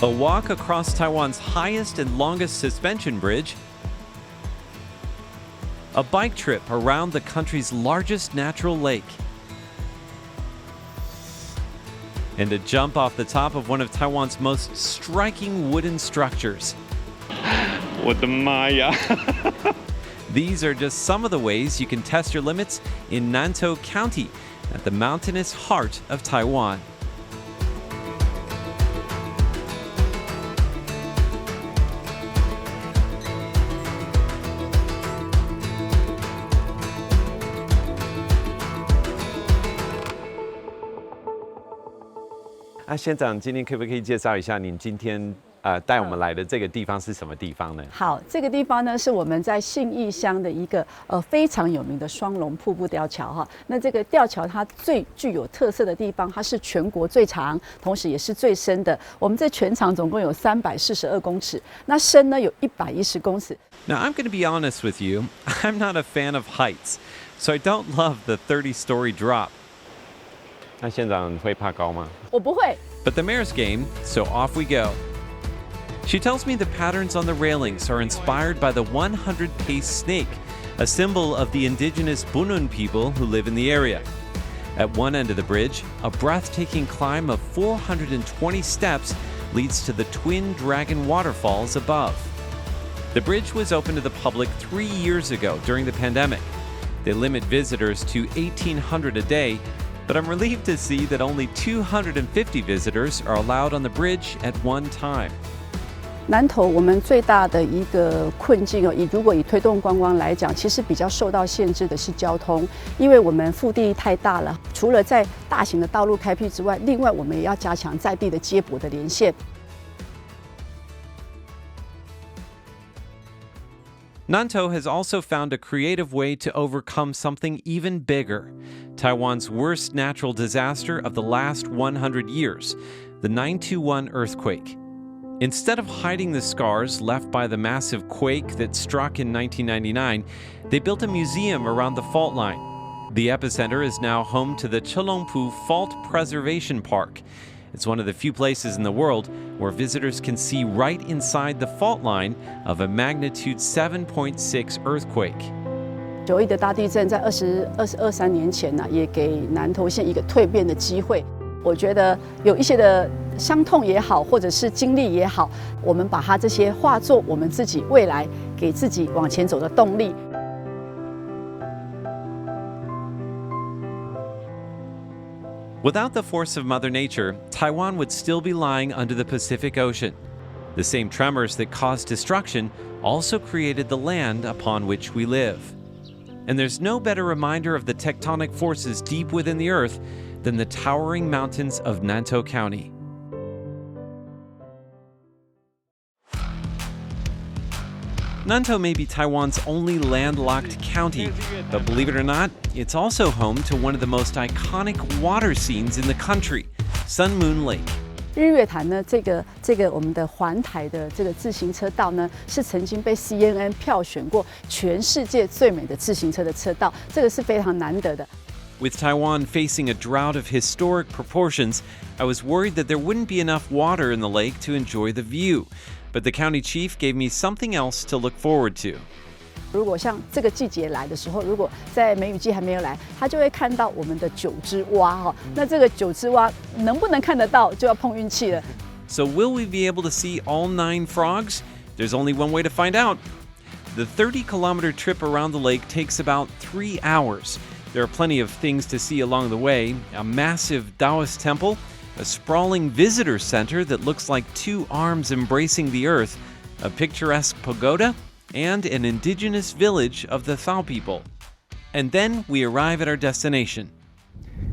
A walk across Taiwan's highest and longest suspension bridge, a bike trip around the country's largest natural lake, and a jump off the top of one of Taiwan's most striking wooden structures. 我的妈呀 These are just some of the ways you can test your limits in Nantou County at the mountainous heart of Taiwan. Ah, 县长，今天可不可以介绍一下您今天带我们来的这个地方是什么地方呢？好，这个地方呢是我们在信义乡的一个非常有名的双龙瀑布吊桥哈。那这个吊桥它最具有特色的地方，它是全国最长，同时也是最深的。我们这全长总共有342公尺，那深呢有110公尺。Now I'm going to be honest with you, I'm not a fan of heights, so I don't love the 30-story drop. 那县长会怕高吗？我不会。But the mayor's game, so off we go. She tells me the patterns on the railings are inspired by the 100-pace snake, a symbol of the indigenous Bunun people who live in the area. At one end of the bridge, a breathtaking climb of 420 steps leads to the twin dragon waterfalls above. The bridge was opened to the public 3 years ago during the pandemic. They limit visitors to 1,800 a day, but I'm relieved to see that only 250 visitors are allowed on the bridge at one time. 南投我们最大的一个困境如果以推动观光来讲，其实比较受到限制的是交通，因为我们腹地太大了。除了在大型的道路开辟之外，另外我们也要加强在地的接驳的连线。Nanto has also found a creative way to overcome something even bigger, Taiwan's worst natural disaster of the last 100 years, the 921 earthquake. Instead of hiding the scars left by the massive quake that struck in 1999, they built a museum around the fault line. The epicenter is now home to the Chelongpu Fault Preservation Park. It's one of the few places in the world where visitors can see right inside the fault line of a magnitude 7.6 earthquake. 9.1的大地震在23年前呢，也给南投县一个蜕变的机会。我觉得有一些的伤痛也好，或者是经历也好，我们把它这些化作我们自己未来给自己往前走的动力。Without the force of Mother Nature, Taiwan would still be lying under the Pacific Ocean. The same tremors that caused destruction also created the land upon which we live. And there's no better reminder of the tectonic forces deep within the earth than the towering mountains of Nantou County. Nantou may be Taiwan's only landlocked county, but believe it or not, it's also home to one of the most iconic water scenes in the country, Sun Moon Lake. 日月潭呢，这个我们的环台的这个自行车道呢，是曾经被 CNN 票选过全世界最美的自行车的车道，这个是非常难得的。With Taiwan facing a drought of historic proportions, I was worried that there wouldn't be enough water in the lake to enjoy the view. But the county chief gave me something else to look forward to. 如果像这个季节来的时候，如果在梅雨季还没有来，他就会看到我们的九只蛙哈。那这个九只蛙能不能看得到，就要碰运气了。So will we be able to see all 9 frogs? There's only one way to find out. The 30-kilometer trip around the lake takes about 3 hours. There are plenty of things to see along the way: a massive Taoist temple, a sprawling visitor center that looks like 2 arms embracing the earth, a picturesque pagoda, and an indigenous village of the Thao people. And then we arrive at our destination.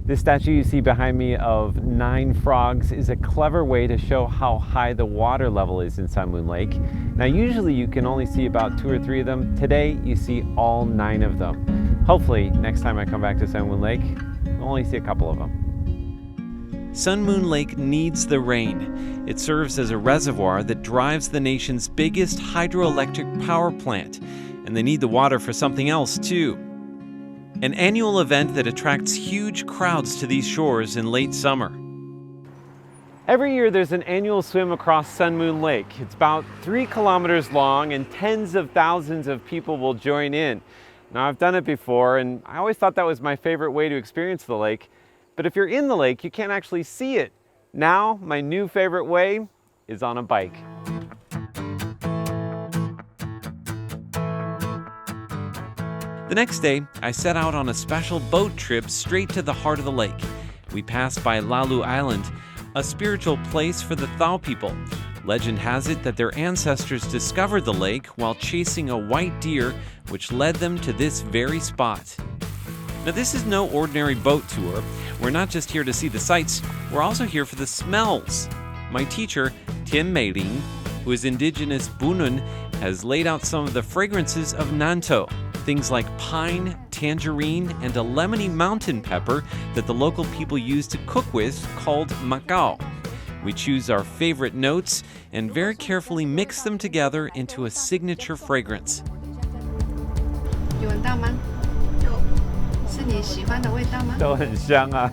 This statue you see behind me of 9 frogs is a clever way to show how high the water level is in Sun Moon Lake. Now usually you can only see about 2 or 3 of them. Today you see all 9 of them. Hopefully next time I come back to Sun Moon Lake, we'll only see a couple of them. Sun Moon Lake needs the rain. It serves as a reservoir that drives the nation's biggest hydroelectric power plant, and they need the water for something else too. An annual event that attracts huge crowds to these shores in late summer. Every year there's an annual swim across Sun Moon Lake. It's about 3 kilometers long and tens of thousands of people will join in. Now I've done it before and I always thought that was my favorite way to experience the lake. But if you're in the lake, you can't actually see it. Now my new favorite way is on a bike. The next day, I set out on a special boat trip straight to the heart of the lake. We passed by Lalu Island, a spiritual place for the Thao people. Legend has it that their ancestors discovered the lake while chasing a white deer, which led them to this very spot. Now, this is no ordinary boat tour. We're not just here to see the sights, we're also here for the smells. My teacher, Tian Meiling, who is indigenous Bunun, has laid out some of the fragrances of Nanto. Things like pine, tangerine, and a lemony mountain pepper that the local people use to cook with, called macao. We choose our favorite notes and very carefully mix them together into a signature fragrance. 有闻到吗？有，是你喜欢的味道吗？都很香啊。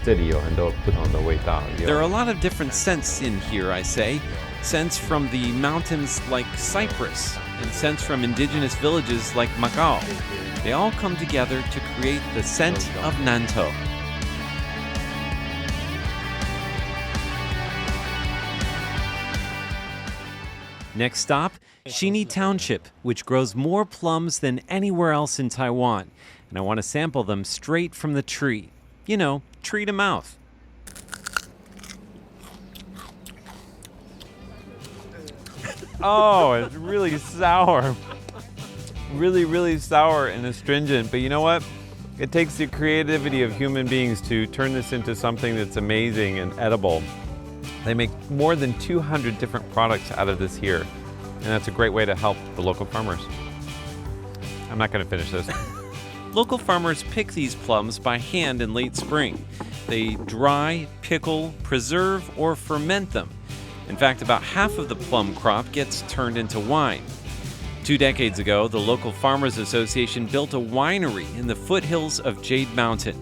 这里有很多不同的味道。There are a lot of different scents in here, I say. Scents from the mountains like cypress, and scents from indigenous villages like Macau. They all come together to create the scent of Nanto. Next stop, Xini Township, which grows more plums than anywhere else in Taiwan. And I want to sample them straight from the tree. You know, tree to mouth. Oh, it's really sour. Really sour and astringent. But you know what? It takes the creativity of human beings to turn this into something that's amazing and edible. They make more than 200 different products out of this here. And that's a great way to help the local farmers. I'm not going to finish this. Local farmers pick these plums by hand in late spring. They dry, pickle, preserve, or ferment them. In fact, about half of the plum crop gets turned into wine. 2 decades ago, the local Farmers Association built a winery in the foothills of Jade Mountain.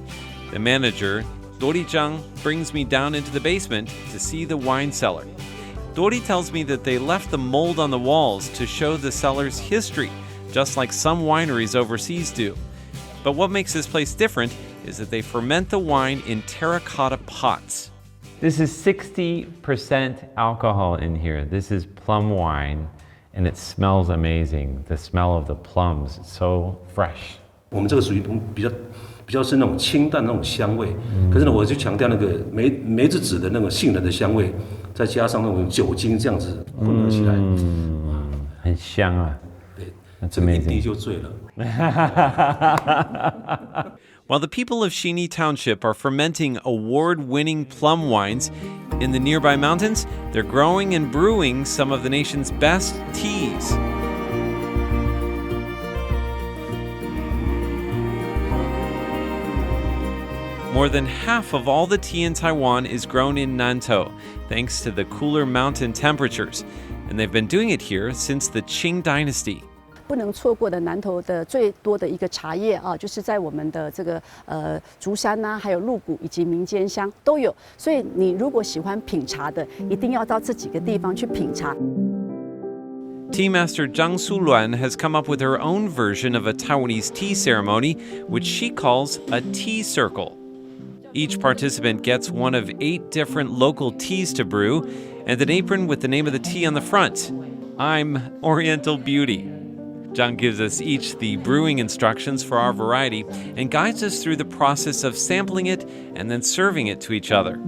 The manager, Dori Zhang, brings me down into the basement to see the wine cellar. Dori tells me that they left the mold on the walls to show the cellar's history, just like some wineries overseas do. But what makes this place different is that they ferment the wine in terracotta pots. This is 60% alcohol in here. This is plum wine, and it smells amazing. The smell of the plums, it's so fresh. 我们这个属于比较是那种清淡那种香味，可是呢，我就强调那个梅子籽的那种杏仁的香味，再加上那种酒精这样子混合起来，很香啊。对， That's amazing. 一滴就醉了。While the people of Xini Township are fermenting award-winning plum wines, in the nearby mountains, they're growing and brewing some of the nation's best teas. More than half of all the tea in Taiwan is grown in Nantou, thanks to the cooler mountain temperatures. And they've been doing it here since the Qing Dynasty. 不能错过的南投的最多的一个茶叶啊，就是在我们的这个竹山呐，还有鹿谷以及民间乡都有。所以你如果喜欢品茶的，一定要到这几个地方去品茶。Tea master Zhang Suluan has come up with her own version of a Taiwanese tea ceremony, which she calls a tea circle. Each participant gets one of 8 different local teas to brew, and an apron with the name of the tea on the front. I'm Oriental Beauty. Zhang gives us each the brewing instructions for our variety and guides us through the process of sampling it and then serving it to each other.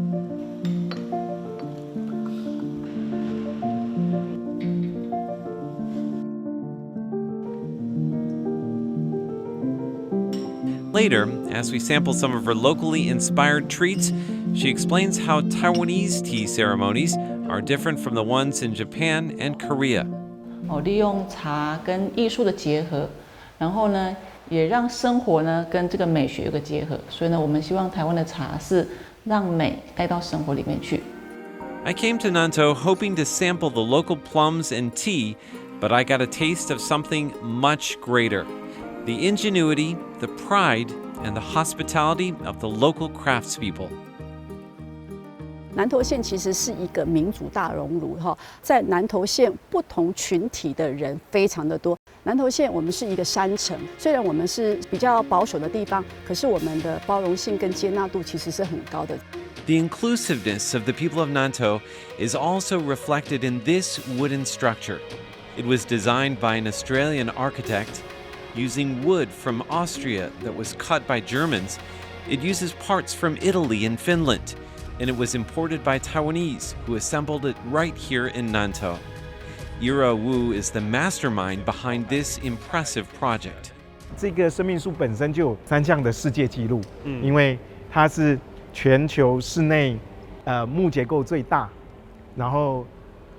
Later, as we sample some of her locally inspired treats, she explains how Taiwanese tea ceremonies are different from the ones in Japan and Korea. 利用茶跟艺术的结合，然后呢，也让生活呢跟这个美学有个结合。所以呢，我们希望台湾的茶是让美带到生活里面去。I came to Nanto hoping to sample the local plums and tea, but I got a taste of something much greater. The ingenuity, the pride, and the hospitality of the local craftspeople. 南投县其实是一个民主大熔炉哈，在南投县不同群体的人非常的多。南投县我们是一个山城，虽然我们是比较保守的地方，可是我们的包容性跟接纳度其实是很高的。The inclusiveness of the people of Nanto is also reflected in this wooden structure. It was designed by an Australian architect using wood from Austria that was cut by Germans. It uses parts from Italy and Finland, and it was imported by Taiwanese who assembled it right here in Nanto. Ira Wu is the mastermind behind this impressive project. 这个生命树本身就有3项的世界纪录，因为它是全球室内木结构最大，然后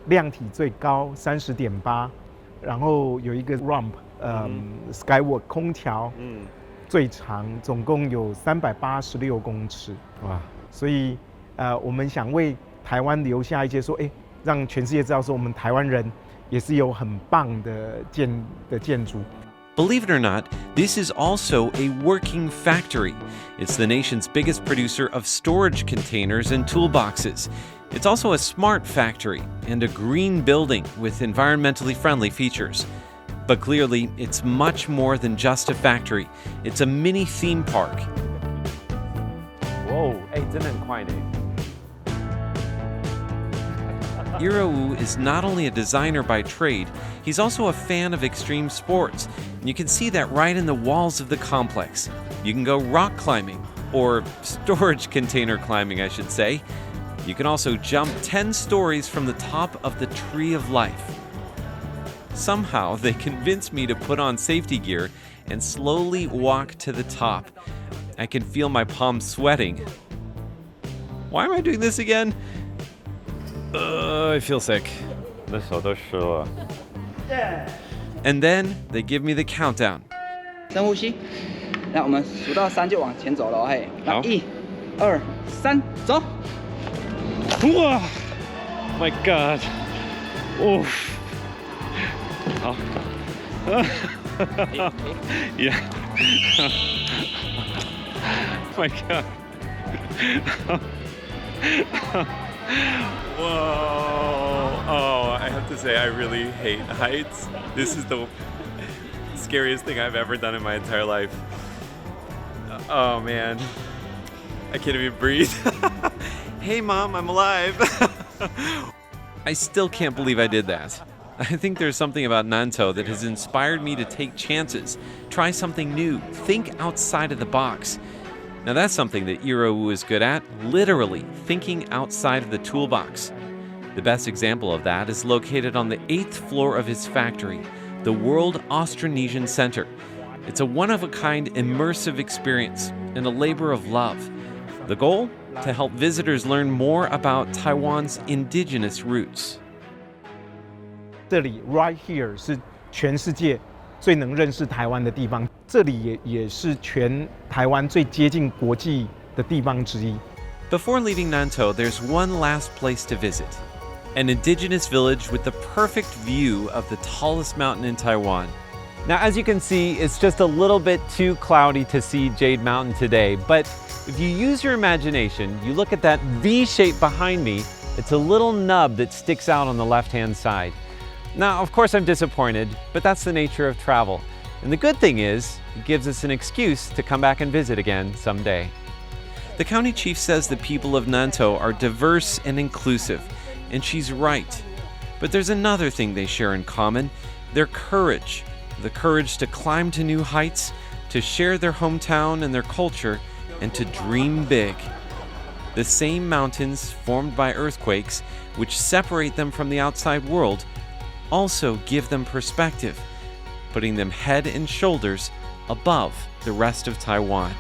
量体最高30.8，然后有一个 ramp skywalk 空调最长，总共有386公尺。哇！所以我们想为台湾留下一些说，让全世界知道说我们台湾人也是有很棒的建筑。Believe it or not, this is also a working factory. It's the nation's biggest producer of storage containers and toolboxes. It's also a smart factory and a green building with environmentally friendly features. But clearly, it's much more than just a factory. It's a mini theme park. Whoa, 真的很快呢。Ira Wu is not only a designer by trade, he's also a fan of extreme sports. And you can see that right in the walls of the complex. You can go rock climbing, or storage container climbing, I should say. You can also jump 10 stories from the top of the Tree of Life. Somehow, they convinced me to put on safety gear and slowly walk to the top. I can feel my palms sweating. Why am I doing this again? I feel sick. 那手都湿了。 And then they give me the countdown. 深呼吸，那我们数到3就往前走了，嘿，好1、2、3，走。哇 ！My God！ Oof！ 好。Yeah. My God. Whoa. Oh, I have to say, I really hate heights. This is the scariest thing I've ever done in my entire life. Oh, man. I can't even breathe. Hey, Mom, I'm alive. I still can't believe I did that. I think there's something about Nanto that has inspired me to take chances, try something new, think outside of the box. Now that's something that Ira Wu is good at, literally thinking outside of the toolbox. The best example of that is located on the 8th floor of his factory, the World Austronesian Center. It's a one-of-a-kind immersive experience and a labor of love. The goal? To help visitors learn more about Taiwan's indigenous roots. 这里 right here 是全世界最能认识台湾的地方，这里也是全台湾最接近国际的地方之一。 Before leaving Nantou, there's one last place to visit. An indigenous village with the perfect view of the tallest mountain in Taiwan. Now, as you can see, it's just a little bit too cloudy to see Jade Mountain today, but if you use your imagination, you look at that V shape behind me, it's a little nub that sticks out on the left-hand side. Now, of course, I'm disappointed, but that's the nature of travel. And the good thing is, it gives us an excuse to come back and visit again someday. The county chief says the people of Nantou are diverse and inclusive, and she's right. But there's another thing they share in common, their courage. The courage to climb to new heights, to share their hometown and their culture, and to dream big. The same mountains formed by earthquakes, which separate them from the outside world, also give them perspective, putting them head and shoulders above the rest of Taiwan.